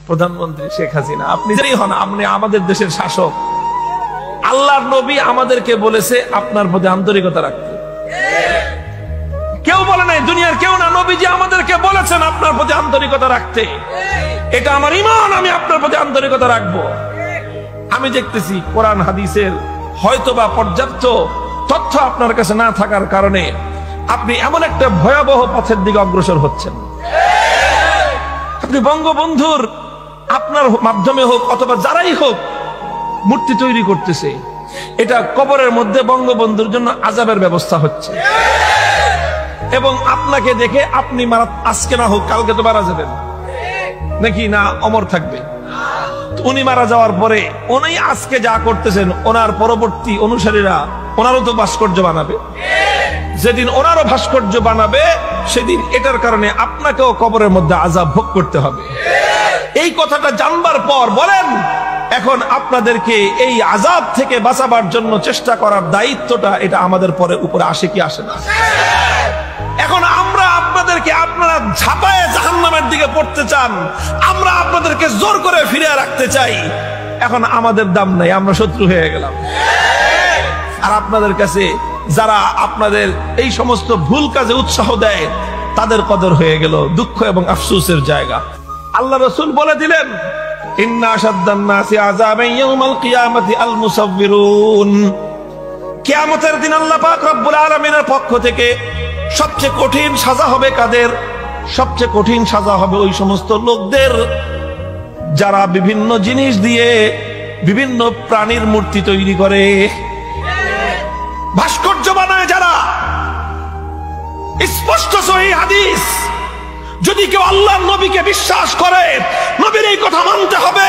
প্রধানমন্ত্রী শেখ হাসিনা, আপনি যাই হন, আপনি আমাদের দেশের শাসক। আল্লাহর নবী আমাদেরকে বলেছে আপনার প্রতি আন্তরিকতা রাখতে। কেউ বলে নাই, দুনিয়ার কেউ না, নবীজি আমাদেরকে বলেছেন আপনার প্রতি আন্তরিকতা রাখতে। এটা আমার ঈমান, আমি আপনার প্রতি আন্তরিকতা রাখবো। আমি দেখতেছি কোরআন হাদিসের হয়তোবা পর্যাপ্ত তথ্য আপনার কাছে না থাকার কারণে আপনি এমন একটা ভয়াবহ পথের দিকে অগ্রসর হচ্ছেন। আপনি বঙ্গবন্ধুর আপনার মাধ্যমে হোক অথবা যারাই হোক মূর্তি তৈরি করতেছে, এটা কবরের মধ্যে বঙ্গবন্ধুর জন্য আযাবের ব্যবস্থা হচ্ছে। এবং আপনাকে দেখে আপনি আজকে না হোক কালকে তো মারা যাবেন নাকি না, অমর থাকবে। উনি মারা যাওয়ার পরে উনি আজকে যা করতেছেন, ওনার পরবর্তী অনুসারীরা ওনারও তো ভাস্কর্য বানাবে। যেদিন ওনারও ভাস্কর্য বানাবে সেদিন এটার কারণে আপনাকেও কবরের মধ্যে আযাব ভোগ করতে হবে। এই কথাটা জানবার পর বলেন, এখন আপনাদেরকে এই আযাব থেকে বাঁচাবার জন্য চেষ্টা করার দায়িত্বটা এটা আমাদের উপরে আসে কি আসে না? এখন আমরা আপনাদেরকে, আপনারা ঝাঁপায়ে জাহান্নামের দিকে পড়তে চান, আমরা আপনাদেরকে জোর করে ফিরিয়ে রাখতে চাই। এখন আমাদের দাম নাই, আমরা শত্রু হয়ে গেলাম। আর আপনাদের কাছে যারা আপনাদের এই সমস্ত ভুল কাজে উৎসাহ দেয় তাদের কদর হয়ে গেল দুঃখ এবং আফসোসের জায়গা। আল্লাহ রাসূল বলে দিলেন, ইন্না আশাদ্দান নাসি আযাবান ইয়াউমাল কিয়ামাতি আল মুসাব্বিরুন। কিয়ামতের দিন আল্লাহ পাক রব্বুল আলামিনের পক্ষ থেকে সবচেয়ে কঠিন সাজা হবে কাদের? সবচেয়ে কঠিন সাজা হবে ওই সমস্ত লোকদের যারা বিভিন্ন জিনিস দিয়ে বিভিন্ন প্রাণীর মূর্তি তৈরি করে, ভাস্কর্য বানায় যারা। স্পষ্ট সহিহ হাদিস, যদি কেউ আল্লাহর নবীকে বিশ্বাস করে, নবীর এই কথা মানতে হবে।